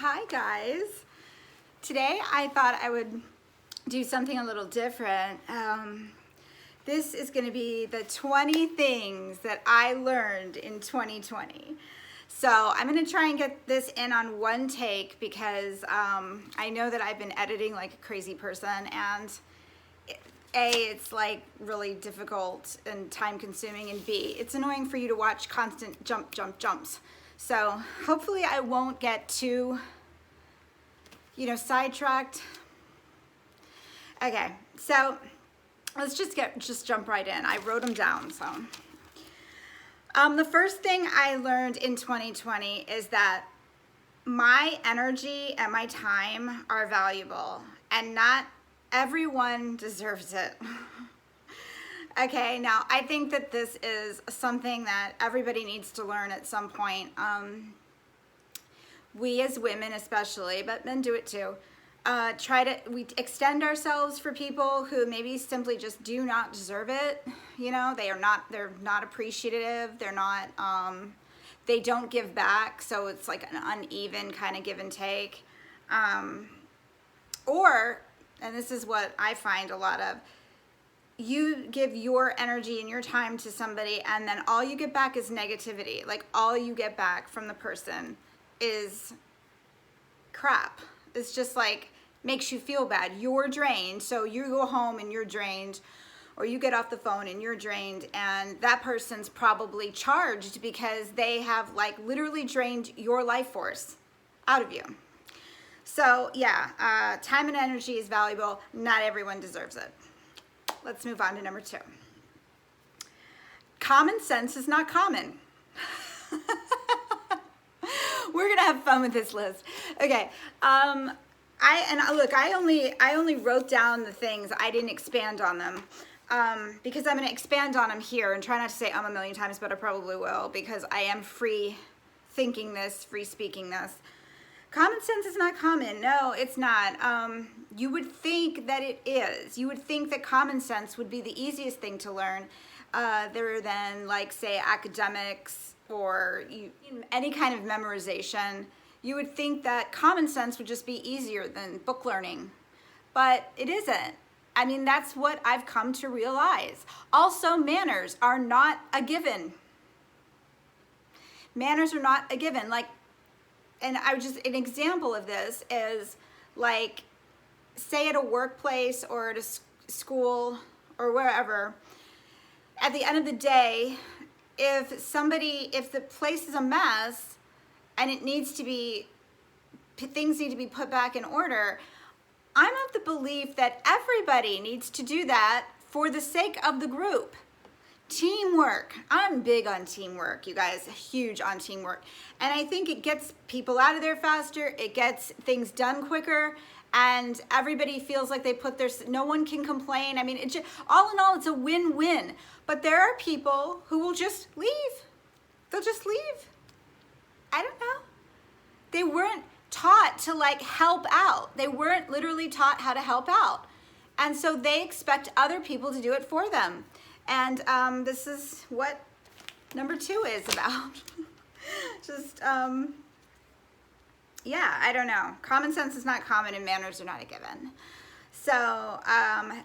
Hi guys. Today I thought I would do something a little different. This is going to be the 20 things that I learned in 2020. So I'm going to try and get this in on one take because I know that I've been editing like a crazy person, and A, it's like really difficult and time consuming, and B, it's annoying for you to watch constant jumps. So hopefully I won't get too, sidetracked. Okay, so let's just jump right in. I wrote them down. So the first thing I learned in 2020 is that my energy and my time are valuable, and not everyone deserves it. Okay, now I think that this is something that everybody needs to learn at some point. We as women especially, but men do it too, we extend ourselves for people who maybe simply just do not deserve it. They're not appreciative. They don't give back. So it's like an uneven kind of give and take. And this is what I find a lot of, you give your energy and your time to somebody, and then all you get back is negativity. Like, all you get back from the person is crap. It's just like, makes you feel bad. You're drained, so you go home and you're drained, or you get off the phone and you're drained, and that person's probably charged because they have like literally drained your life force out of you. So yeah, time and energy is valuable. Not everyone deserves it. Let's move on to number 2. Common sense is not common. We're gonna have fun with this list. Okay. I only wrote down the things. I didn't expand on them because I'm gonna expand on them here, and try not to say a million times, but I probably will, because I am free thinking this, free speaking this. Common sense is not common. No, it's not. You would think that it is. You would think that common sense would be the easiest thing to learn, other than, like, say, academics or any kind of memorization. You would think that common sense would just be easier than book learning, but it isn't. I mean, that's what I've come to realize. Also, manners are not a given. Manners are not a given. And an example of this is, like, say at a workplace or at a school or wherever, at the end of the day, if the place is a mess and things need to be put back in order, I'm of the belief that everybody needs to do that for the sake of the group. Teamwork. I'm big on teamwork, you guys, huge on teamwork. And I think it gets people out of there faster, it gets things done quicker, and everybody feels like they no one can complain. I mean, all in all, it's a win-win. But there are people who will just leave. They'll just leave. I don't know. They weren't taught to, like, help out. They weren't literally taught how to help out. And so they expect other people to do it for them. And this is what number 2 is about. I don't know. Common sense is not common, and manners are not a given. So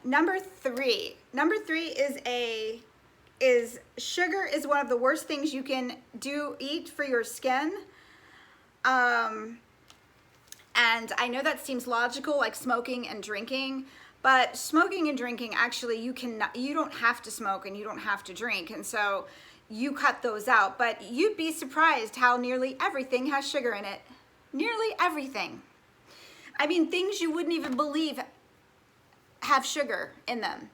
number 3 is sugar is one of the worst things you can eat for your skin. And I know that seems logical, like smoking and drinking. But smoking and drinking, actually, you don't have to smoke and you don't have to drink. And so you cut those out. But you'd be surprised how nearly everything has sugar in it. Nearly everything. I mean, things you wouldn't even believe have sugar in them.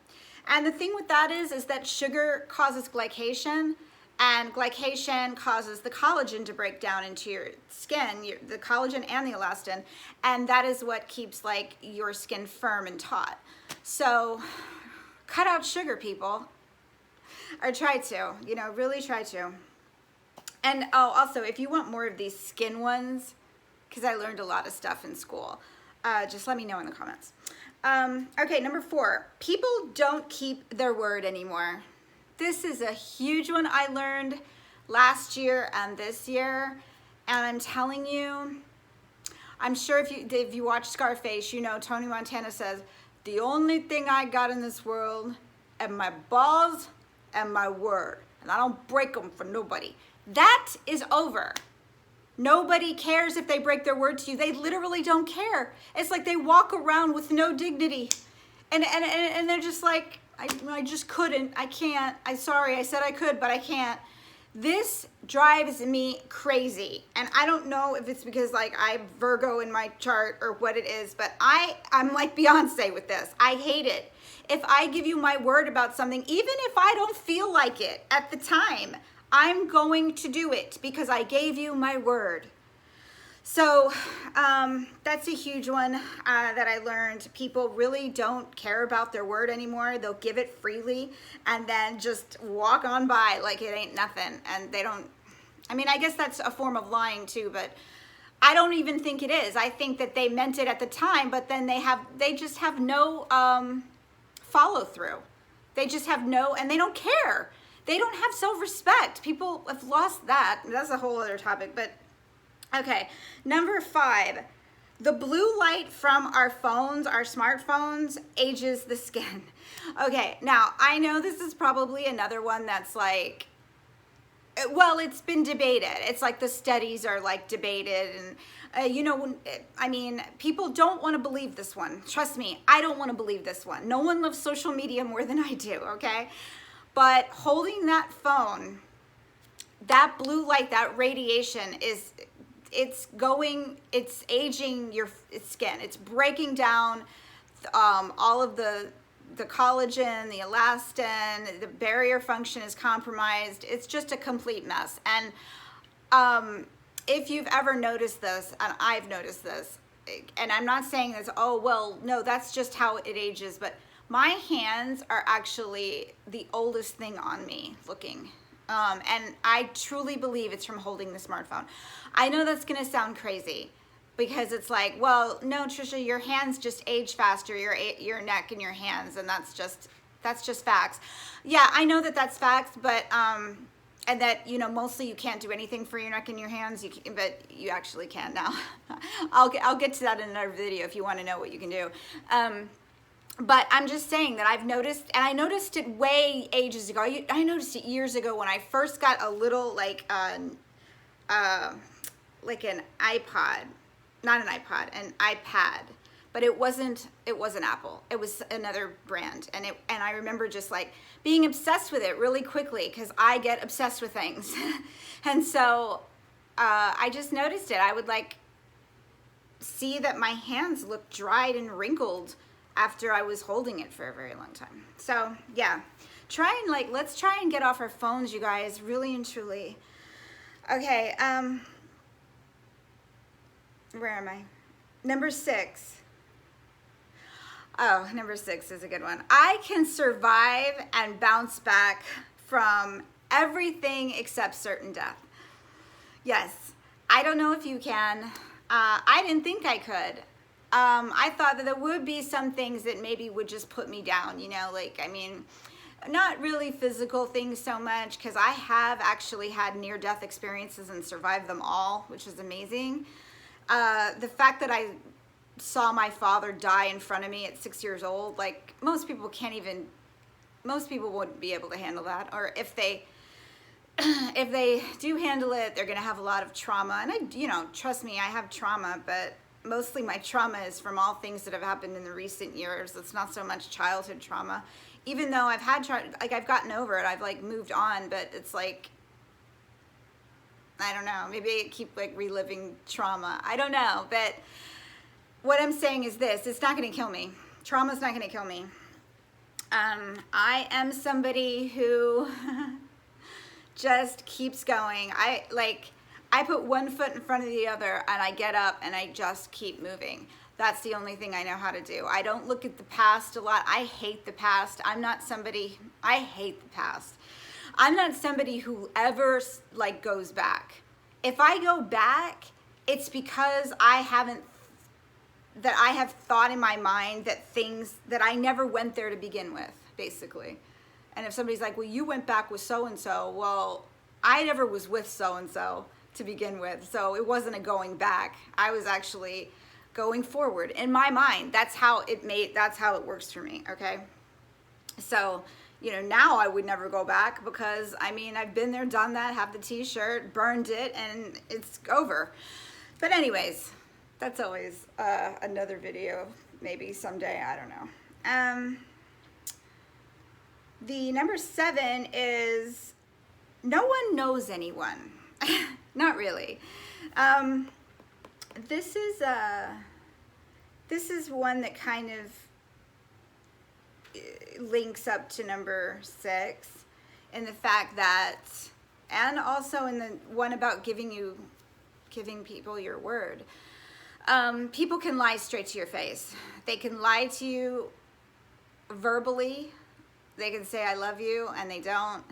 And the thing with that is that sugar causes glycation, and glycation causes the collagen to break down into your skin, the collagen and the elastin, and that is what keeps, like, your skin firm and taut. So cut out sugar, people, or try to, really try to. And also, if you want more of these skin ones, because I learned a lot of stuff in school, just let me know in the comments. Okay, number 4, people don't keep their word anymore. This is a huge one I learned last year and this year, and I'm telling you, I'm sure if you watch Scarface, you know Tony Montana says, "The only thing I got in this world are my balls and my word, and I don't break them for nobody." That is over. Nobody cares if they break their word to you. They literally don't care. It's like they walk around with no dignity. And they're just like, I just couldn't. I can't. I'm sorry. I said I could, but I can't. This drives me crazy. And I don't know if it's because like I have Virgo in my chart or what it is, but I'm like Beyonce with this. I hate it. If I give you my word about something, even if I don't feel like it at the time, I'm going to do it because I gave you my word. So that's a huge one that I learned. People really don't care about their word anymore. They'll give it freely and then just walk on by like it ain't nothing. And they don't, I mean, I guess that's a form of lying too, but I don't even think it is. I think that they meant it at the time, but then they just have no follow through. They just have no, and they don't care. They don't have self-respect. People have lost that. That's a whole other topic, but okay. Number 5, the blue light from our phones, our smartphones, ages the skin. Okay, now I know this is probably another one that's like, well, it's been debated. It's like the studies are like debated and you know, I mean, people don't want to believe this one. Trust me, I don't want to believe this one. No one loves social media more than I do, okay? But holding that phone, that blue light, that radiation it's aging your skin. It's breaking down all of the collagen, the elastin, the barrier function is compromised. It's just a complete mess. And if you've ever noticed this, and I've noticed this, and I'm not saying this, oh, well, no, that's just how it ages, but my hands are actually the oldest thing on me looking. And I truly believe it's from holding the smartphone. I know that's going to sound crazy because it's like, well, no, Trisha, your hands just age faster, your neck and your hands, and that's just facts. Yeah, I know that that's facts, but and that, you know, mostly you can't do anything for your neck and your hands, but you actually can now. I'll get to that in another video if you want to know what you can do. But I'm just saying that I've noticed, and I noticed it way ages ago. I noticed it years ago when I first got a little like an iPod, not an iPod, an iPad, but it wasn't Apple. It was another brand, and I remember just like being obsessed with it really quickly because I get obsessed with things, and so I just noticed it. I would like see that my hands looked dried and wrinkled after I was holding it for a very long time. So yeah, let's try and get off our phones, you guys, really and truly. Okay, where am I? Number 6. Oh, number 6 is a good one. I can survive and bounce back from everything except certain death. Yes, I don't know if you can. I didn't think I could. I thought that there would be some things that maybe would just put me down, you know, like, I mean, not really physical things so much, because I have actually had near-death experiences and survived them all, which is amazing. The fact that I saw my father die in front of me at 6 years old, like, most people wouldn't be able to handle that, or if they do handle it, they're going to have a lot of trauma, and you know, trust me, I have trauma, but mostly my trauma is from all things that have happened in the recent years. It's not so much childhood trauma, even though I've gotten over it. I've like moved on, but it's like, I don't know, maybe I keep like reliving trauma. I don't know, but what I'm saying is this, it's not going to kill me. Trauma's not going to kill me. I am somebody who just keeps going. I put one foot in front of the other and I get up and I just keep moving. That's the only thing I know how to do. I don't look at the past a lot. I hate the past. I hate the past. I'm not somebody who ever like goes back. If I go back, it's because I have thought in my mind that things that I never went there to begin with, basically. And if somebody's like, well, you went back with so-and-so, well, I never was with so-and-so. to begin with. So it wasn't a going back. I was actually going forward in my mind. That's how it works for me, okay? So, you know, now I would never go back because, I mean, I've been there, done that, have the t-shirt, burned it, and it's over. But anyways, that's always another video, maybe someday, I don't know. The number 7 is no one knows anyone. Not really. This is one that kind of links up to number 6 in the fact that, and also in the one about giving people your word. People can lie straight to your face. They can lie to you verbally. They can say I love you and they don't.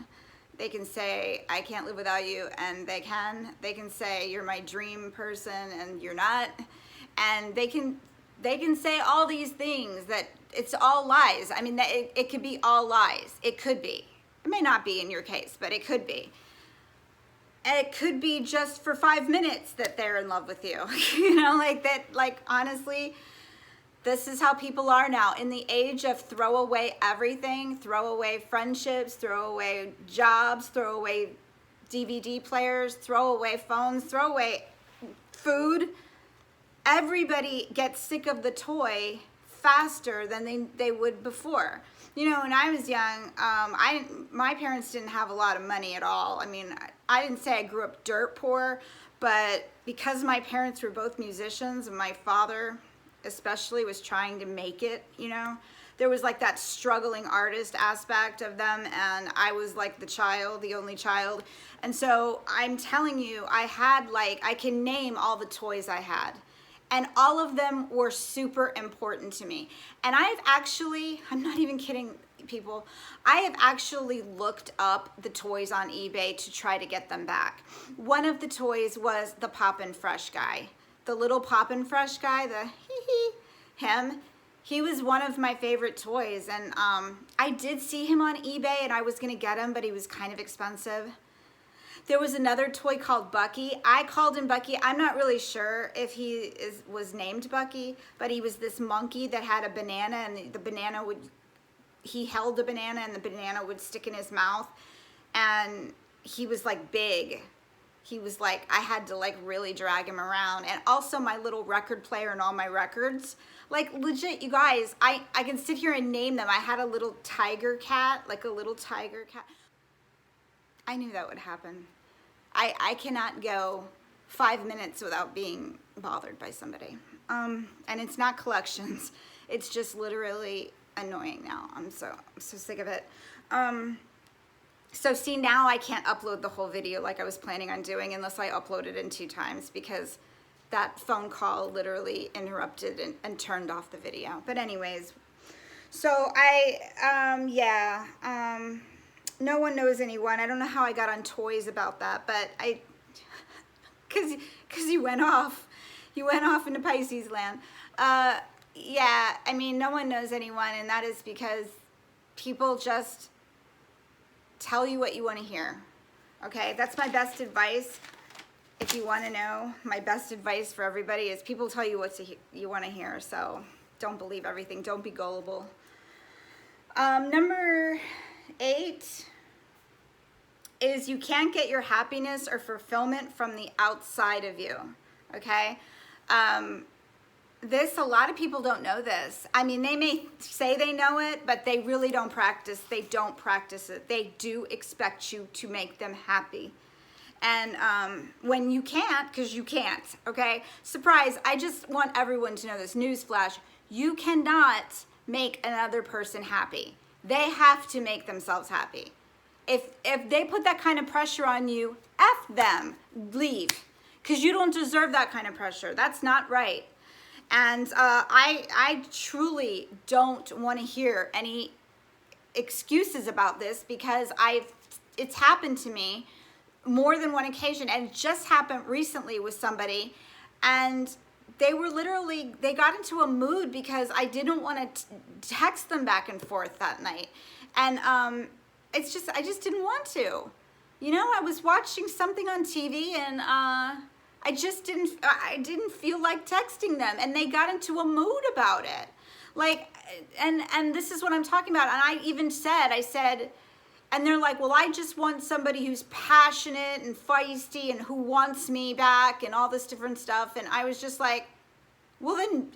They can say I can't live without you and they can. They can say you're my dream person and you're not. And they can say all these things that it's all lies. I mean, it could be all lies. It could be. It may not be in your case, but it could be. And it could be just for 5 minutes that they're in love with you. You know, like that, like honestly, this is how people are now. In the age of throw away everything, throw away friendships, throw away jobs, throw away DVD players, throw away phones, throw away food. Everybody gets sick of the toy faster than they would before. You know, when I was young, my parents didn't have a lot of money at all. I mean, I didn't say I grew up dirt poor, but because my parents were both musicians and my father especially was trying to make it, you know, there was like that struggling artist aspect of them, and I was like the only child. And so I'm telling you, I can name all the toys I had. And all of them were super important to me. And I'm not even kidding people, I have actually looked up the toys on eBay to try to get them back. One of the toys was the Poppin' Fresh guy. The little Poppin' Fresh guy, him. He was one of my favorite toys. And I did see him on eBay and I was gonna get him, but he was kind of expensive. There was another toy called Bucky. I called him Bucky. I'm not really sure if he was named Bucky, but he was this monkey that had a banana, and he held the banana and the banana would stick in his mouth, and he was like big. He was like, I had to like really drag him around. And also my little record player and all my records. Like legit, you guys, I can sit here and name them. I had a little tiger cat, like a little tiger cat. I knew that would happen. I cannot go 5 minutes without being bothered by somebody. And it's not collections. It's just literally annoying now. I'm so sick of it. So see, now I can't upload the whole video like I was planning on doing unless I upload it in 2 times because that phone call literally interrupted and turned off the video. But anyways, so no one knows anyone. I don't know how I got on toys about that, but because you went off into Pisces land. Yeah, I mean, no one knows anyone, and that is because people just tell you what you want to hear. Okay, that's my best advice. If you want to know, my best advice for everybody is people tell you what you want to hear. So don't believe everything. Don't be gullible. Number 8 is you can't get your happiness or fulfillment from the outside of you, okay? A lot of people don't know this. I mean, they may say they know it, but they really don't practice. They don't practice it. They do expect you to make them happy. And when you can't, because you can't, okay? Surprise, I just want everyone to know this. Newsflash, you cannot make another person happy. They have to make themselves happy. If they put that kind of pressure on you, F them, leave. Because you don't deserve that kind of pressure. That's not right. And I truly don't want to hear any excuses about this because it's happened to me more than one occasion, and it just happened recently with somebody, and they got into a mood because I didn't want to text them back and forth that night, and I just didn't want to. you know, I was watching something on TV and I didn't feel like texting them, and they got into a mood about it. Like, and this is what I'm talking about. And I said, and they're like, well, I just want somebody who's passionate and feisty and who wants me back and all this different stuff. And I was just like, well, then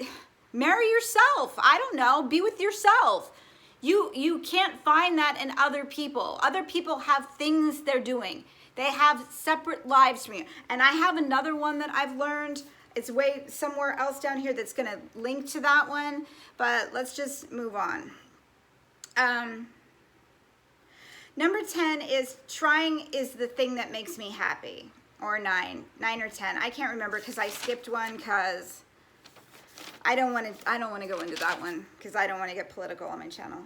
marry yourself. I don't know. Be with yourself. You can't find that in other people. Other people have things they're doing. They have separate lives from you. And I have another one that I've learned. It's way somewhere else down here that's going to link to that one. But let's just move on. Number 10 is trying is the thing that makes me happy. Or 9 or 10. I can't remember because I skipped one because I don't want to go into that one because I don't want to get political on my channel.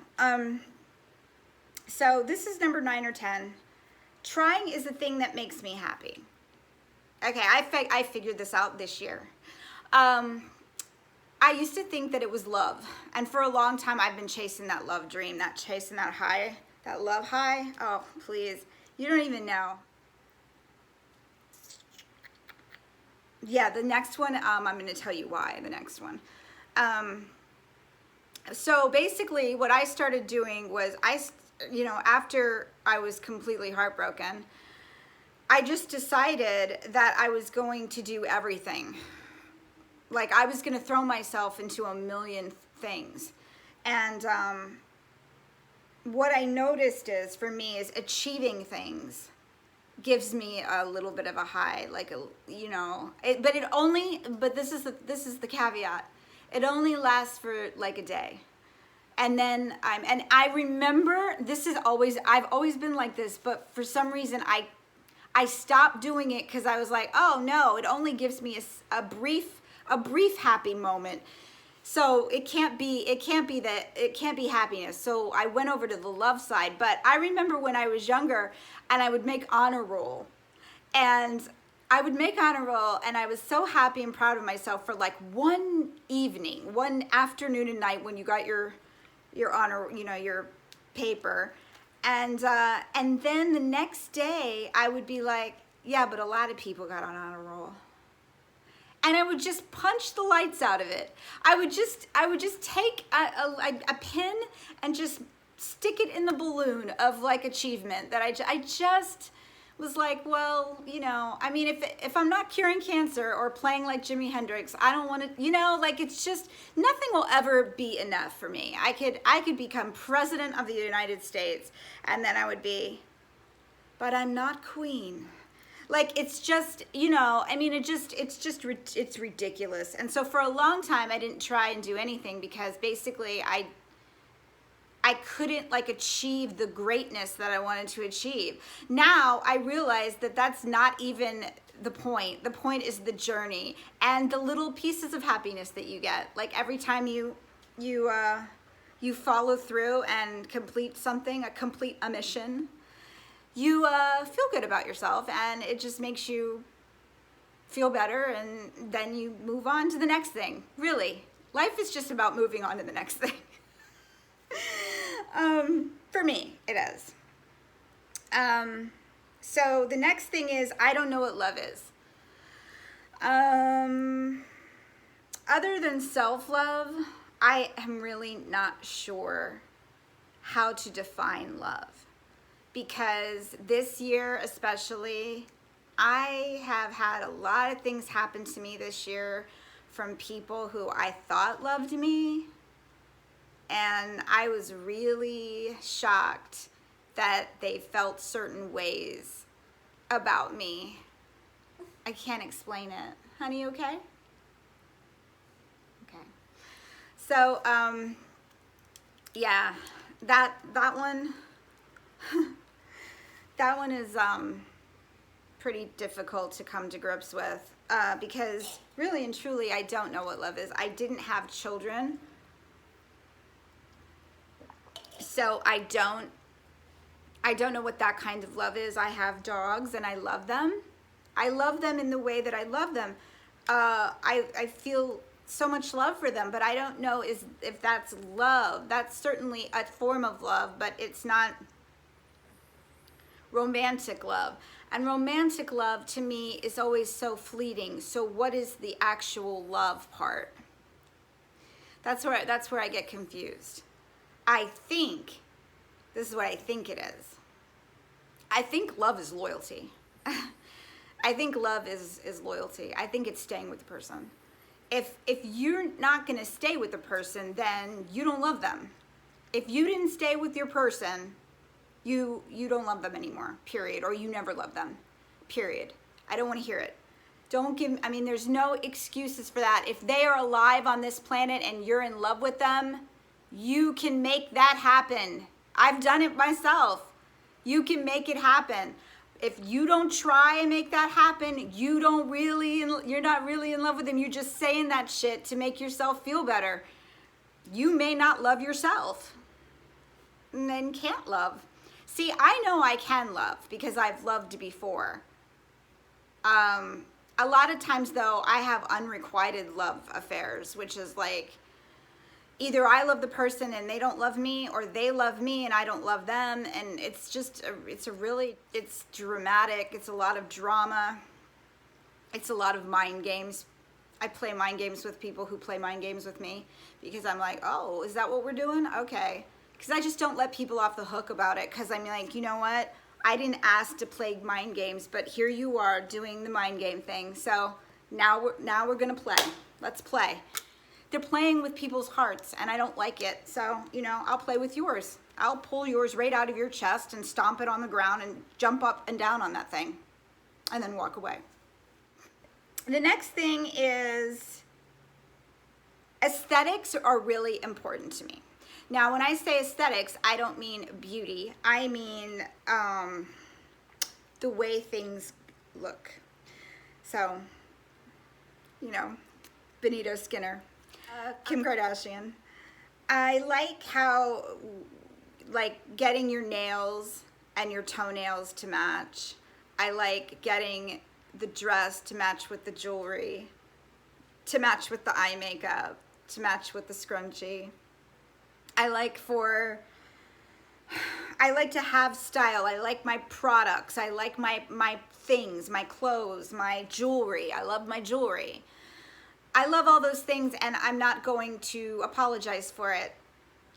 So this is number 9 or 10. Trying is the thing that makes me happy. Okay, I figured this out this year. I used to think that it was love. And for a long time, I've been chasing that love dream, chasing that high, that love high. Oh, please. You don't even know. Yeah, the next one, I'm going to tell you why, the next one. So basically what I started doing was after I was completely heartbroken, I just decided that I was going to do everything. Like I was going to throw myself into a million things. And what I noticed is for me is achieving things gives me a little bit of a high, like but this is the caveat. It only lasts for like a day. And then I remember I've always been like this, but for some reason I stopped doing it because I was like, oh no, it only gives me a brief happy moment. So it can't be happiness. So I went over to the love side. But I remember when I was younger and I would make honor roll. And I would make honor roll and I was so happy and proud of myself for like one evening, one afternoon and night when you got your honor, your paper. And then the next day I would be like, yeah, but a lot of people got on honor roll. And I would just punch the lights out of it. I would just take a pin and just stick it in the balloon of like achievement that I just was like, well, if I'm not curing cancer or playing like Jimi Hendrix, I don't want to, it's just, nothing will ever be enough for me. I could become president of the United States and then I would be, but I'm not queen. Like, it's just, it's ridiculous. And so for a long time, I didn't try and do anything because basically I couldn't achieve the greatness that I wanted to achieve. Now I realize that that's not even the point. The point is the journey and the little pieces of happiness that you get. Like every time you follow through and complete something, complete a mission, you feel good about yourself and it just makes you feel better and then you move on to the next thing. Really, life is just about moving on to the next thing. For me, it is. So the next thing is, I don't know what love is. Other than self-love, I am really not sure how to define love. Because this year especially, I have had a lot of things happen to me this year from people who I thought loved me. And I was really shocked that they felt certain ways about me. I can't explain it. Honey, okay? Okay. So, yeah, that one, that one is pretty difficult to come to grips with because really and truly, I don't know what love is. I didn't have children. So I don't know what that kind of love is. I have dogs and I love them. I love them in the way that I love them. I feel so much love for them, but I don't know if that's love. That's certainly a form of love, but it's not romantic love. And romantic love to me is always so fleeting. So what is the actual love part? That's where I get confused. I think, this is what I think it is. I think love is loyalty. I think love is loyalty. I think it's staying with the person. If you're not gonna stay with the person, then you don't love them. If you didn't stay with your person, you don't love them anymore, period. Or you never love them, period. I don't wanna hear it. There's no excuses for that. If they are alive on this planet and you're in love with them, you can make that happen. I've done it myself. You can make it happen. If you don't try and make that happen, you're not really in love with them. You're just saying that shit to make yourself feel better. You may not love yourself and then can't love. See, I know I can love because I've loved before. A lot of times though, I have unrequited love affairs, which is like, either I love the person and they don't love me, or they love me and I don't love them. And it's dramatic. It's a lot of drama. It's a lot of mind games. I play mind games with people who play mind games with me because I'm like, oh, is that what we're doing? Okay. Because I just don't let people off the hook about it, because I'm like, you know what? I didn't ask to play mind games, but here you are doing the mind game thing. So now we're gonna play. Let's play. They're playing with people's hearts and I don't like it. So, I'll play with yours. I'll pull yours right out of your chest and stomp it on the ground and jump up and down on that thing and then walk away. The next thing is aesthetics are really important to me. Now, when I say aesthetics, I don't mean beauty. I mean the way things look. So, Benito Skinner. Kim Kardashian. I like how, getting your nails and your toenails to match. I like getting the dress to match with the jewelry, to match with the eye makeup, to match with the scrunchie. I like to have style. I like my products. I like my things, my clothes, my jewelry. I love my jewelry. I love all those things, and I'm not going to apologize for it,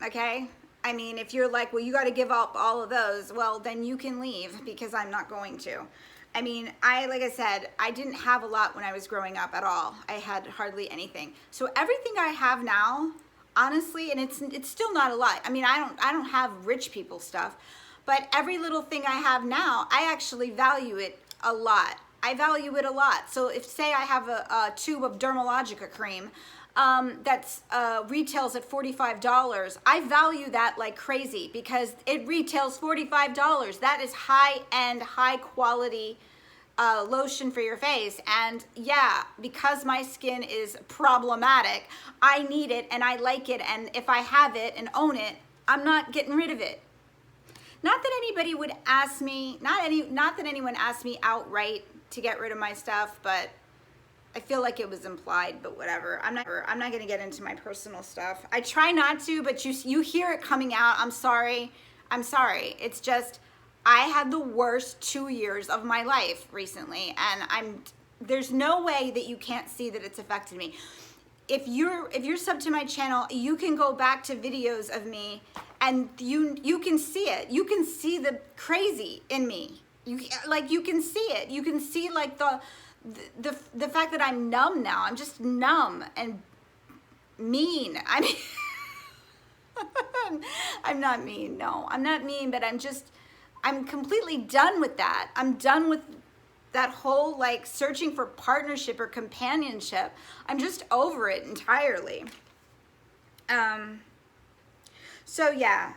okay? If you're like, well, you got to give up all of those, well, then you can leave, because I'm not going to. Like I said, I didn't have a lot when I was growing up at all. I had hardly anything. So everything I have now, honestly, and it's still not a lot. I don't have rich people stuff, but every little thing I have now, I actually value it a lot. I value it a lot. So if, say, I have a tube of Dermalogica cream that's retails at $45, I value that like crazy because it retails $45. That is high-end, high-quality lotion for your face. And yeah, because my skin is problematic, I need it and I like it. And if I have it and own it, I'm not getting rid of it. Not that anybody would ask me, not that anyone asked me outright to get rid of my stuff, but I feel like it was implied, but whatever. I'm not going to get into my personal stuff. I try not to, but you hear it coming out. I'm sorry. It's just, I had the worst 2 years of my life recently, and there's no way that you can't see that it's affected me. If you're subbed to my channel, you can go back to videos of me and you can see it. You can see the crazy in me. You can see it. You can see like the fact that I'm numb now. I'm just numb and mean. I'm not mean. No, I'm not mean, but I'm completely done with that. I'm done with that whole searching for partnership or companionship. I'm just over it entirely. So yeah,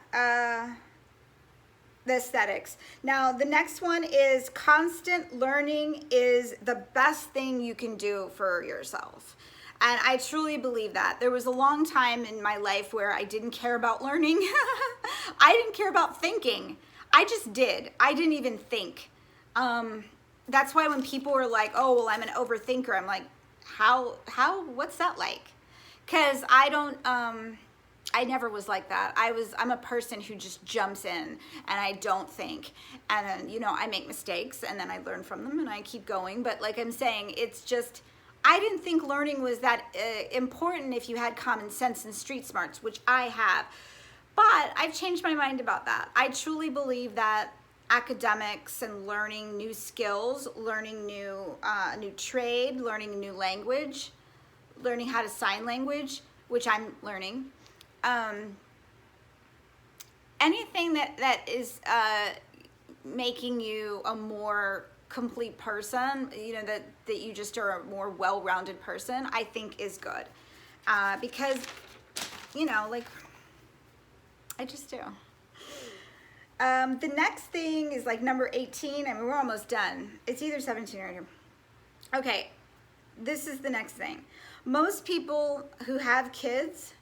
the aesthetics. Now the next one is constant learning is the best thing you can do for yourself. And I truly believe that. There was a long time in my life where I didn't care about learning. I didn't care about thinking. I just did. I didn't even think. That's why when people were like, oh, well, I'm an overthinker, I'm like, how, what's that like? Because I I never was like that. I'm a person who just jumps in and I don't think. And then, you know, I make mistakes and then I learn from them and I keep going. But like I'm saying, it's just, I didn't think learning was that important if you had common sense and street smarts, which I have. But I've changed my mind about that. I truly believe that academics and learning new skills, learning new trade, learning a new language, learning how to sign language, which I'm learning, anything that is making you a more complete person, you know, that you just are a more well-rounded person, I think is good. Because, you know, like, I just do. The next thing is like number 18. I mean, we're almost done. It's either 17 or 18. Okay, this is the next thing. Most people who have kids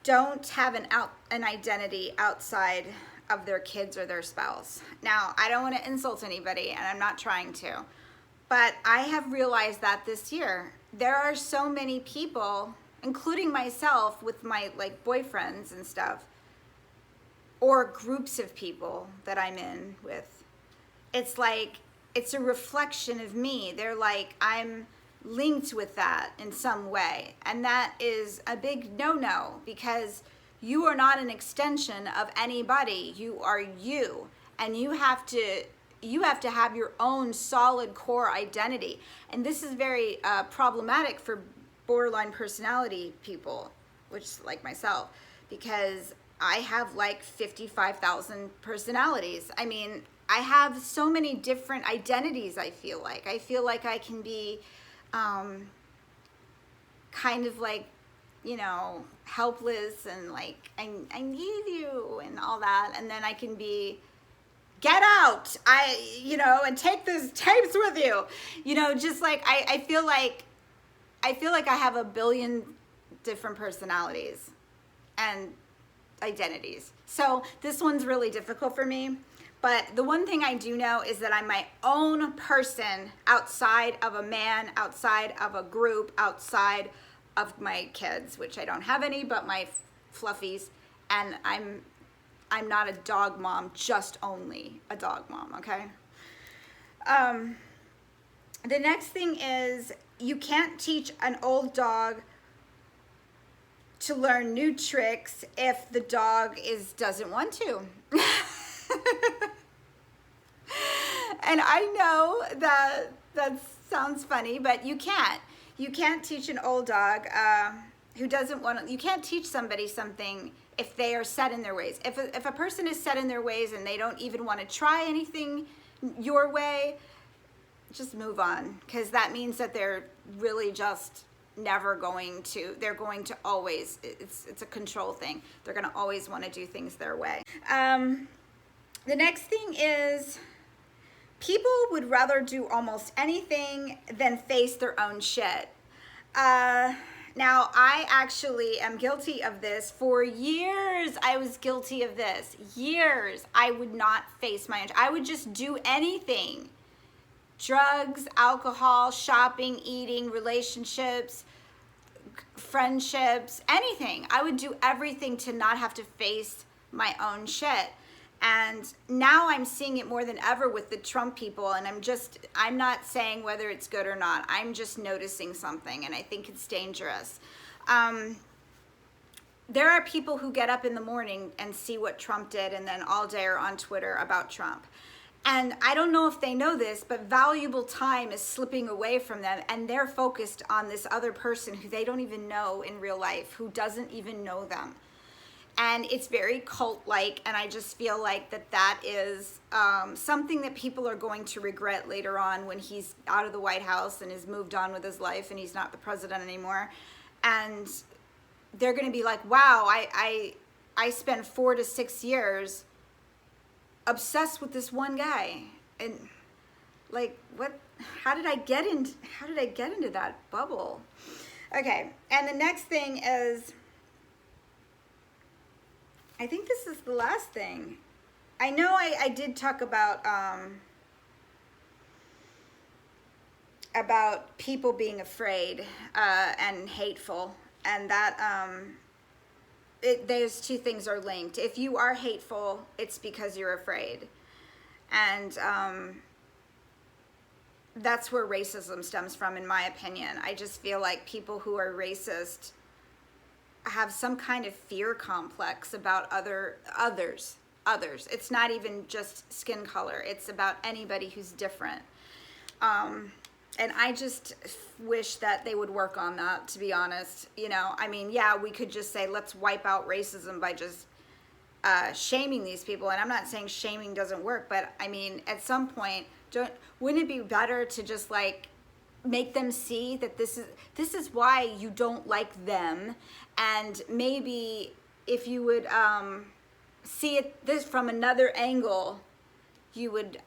don't have an identity outside of their kids or their spouse. Now, I don't want to insult anybody, and I'm not trying to, but I have realized that this year there are so many people, including myself with my like boyfriends and stuff, or groups of people that I'm in with. It's like, it's a reflection of me. They're like, I'm linked with that in some way. And that is a big no-no, because you are not an extension of anybody. You are you. And you have to have your own solid core identity. And this is very problematic for borderline personality people, which like myself, because I have like 55,000 personalities. I mean, I have so many different identities. I feel like I can be kind of like, you know, helpless and like, I need you and all that. And then I can be, get out, you know, and take these tapes with you, you know, just like, I feel like I have a billion different personalities and identities. So this one's really difficult for me. But the one thing I do know is that I'm my own person outside of a man, outside of a group, outside of my kids, which I don't have any, but my fluffies. And I'm not a dog mom, just only a dog mom, okay? The next thing is, you can't teach an old dog to learn new tricks if the dog doesn't want to. And I know that sounds funny, but you can't. You can't teach an old dog who doesn't want to. You can't teach somebody something if they are set in their ways. If a person is set in their ways and they don't even want to try anything your way, just move on, because that means that they're really just never going to. They're going to always. It's a control thing. They're going to always want to do things their way. The next thing is, people would rather do almost anything than face their own shit. Now, I actually am guilty of this. For years, I was guilty of this. Years, I would not face my own. I would just do anything. Drugs, alcohol, shopping, eating, relationships, friendships, anything. I would do everything to not have to face my own shit. And now I'm seeing it more than ever with the Trump people, and I'm not saying whether it's good or not. I'm just noticing something, and I think it's dangerous. There are people who get up in the morning and see what Trump did, and then all day are on Twitter about Trump. And I don't know if they know this, but valuable time is slipping away from them, and they're focused on this other person who they don't even know in real life, who doesn't even know them. And it's very cult-like, and I just feel like that is something that people are going to regret later on when he's out of the White House and has moved on with his life and he's not the president anymore. And they're going to be like, wow, I spent 4 to 6 years obsessed with this one guy. And like, what? How did I get into that bubble? Okay, and the next thing is, I think this is the last thing. I know I did talk about people being afraid and hateful. and that those two things are linked. If you are hateful, it's because you're afraid. And that's where racism stems from, in my opinion. I just feel like people who are racist have some kind of fear complex about others. It's not even just skin color. It's about anybody who's different. And I just wish that they would work on that, to be honest. You know, I mean, yeah, we could just say, let's wipe out racism by just shaming these people. And I'm not saying shaming doesn't work, but I mean, at some point, wouldn't it be better to just like make them see that this is why you don't like them, and maybe if you would see this from another angle, you would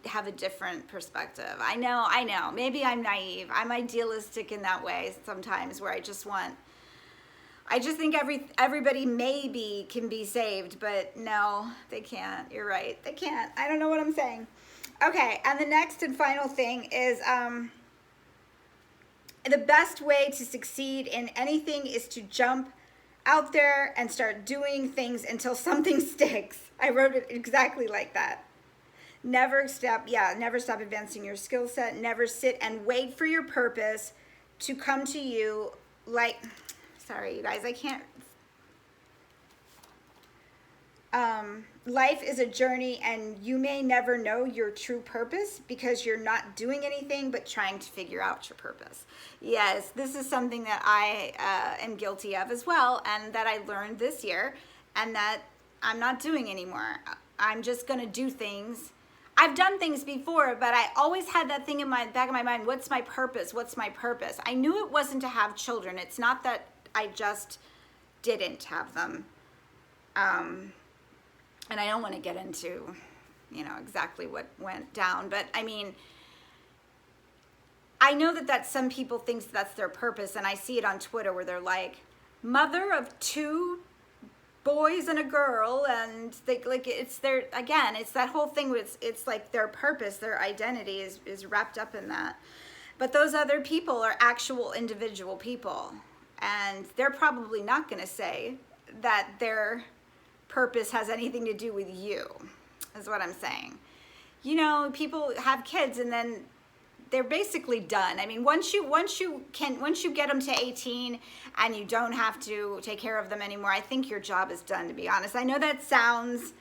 have a different perspective. I know. Maybe I'm naive. I'm idealistic in that way sometimes, where I just think everybody maybe can be saved, but no, they can't. You're right. They can't. I don't know what I'm saying. Okay, and the next and final thing is the best way to succeed in anything is to jump out there and start doing things until something sticks. I wrote it exactly like that. Never stop advancing your skill set. Never sit and wait for your purpose to come to you. Sorry, you guys, I can't. Life is a journey, and you may never know your true purpose because you're not doing anything but trying to figure out your purpose. Yes, this is something that I am guilty of as well, and that I learned this year, and that I'm not doing anymore. I'm just going to do things. I've done things before, but I always had that thing in my back of my mind, what's my purpose? What's my purpose? I knew it wasn't to have children. It's not that I just didn't have them. And I don't want to get into, exactly what went down. But I mean, I know that some people think that's their purpose. And I see it on Twitter where they're like, mother of 2 boys and a girl. And it's that whole thing where it's like their purpose, their identity is wrapped up in that. But those other people are actual individual people. And they're probably not going to say that their purpose has anything to do with you, is what I'm saying. People have kids and then they're basically done. I mean, once you get them to 18 and you don't have to take care of them anymore, I think your job is done, to be honest. I know that sounds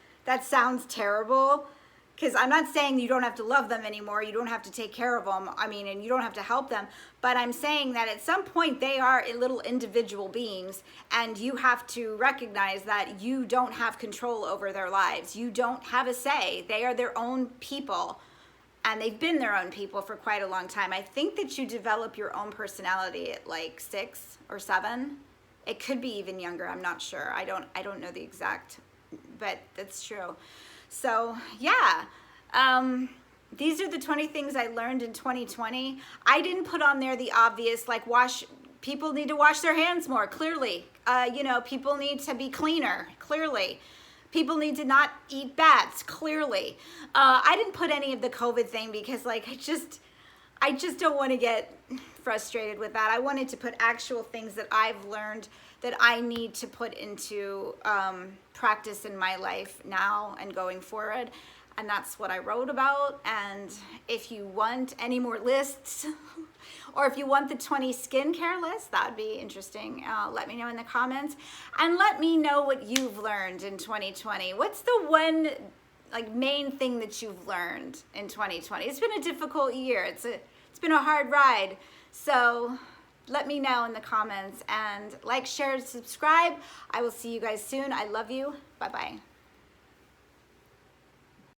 terrible, because I'm not saying you don't have to love them anymore, you don't have to take care of them, and you don't have to help them, but I'm saying that at some point they are little individual beings, and you have to recognize that you don't have control over their lives. You don't have a say. They are their own people, and they've been their own people for quite a long time. I think that you develop your own personality at like 6 or 7. It could be even younger, I'm not sure. I don't know the exact, but that's true. So yeah, these are the 20 things I learned in 2020. I didn't put on there the obvious, like people need to wash their hands more, clearly. People need to be cleaner, clearly. People need to not eat bats, clearly. I didn't put any of the COVID thing because I just don't want to get frustrated with that. I wanted to put actual things that I've learned that I need to put into practice in my life now and going forward. And that's what I wrote about. And if you want any more lists, or if you want the 20 skincare list, that'd be interesting. Let me know in the comments. And let me know what you've learned in 2020. What's the one main thing that you've learned in 2020? It's been a difficult year. It's been a hard ride. So let me know in the comments, and like, share, subscribe. I will see you guys soon. I love you. Bye-bye.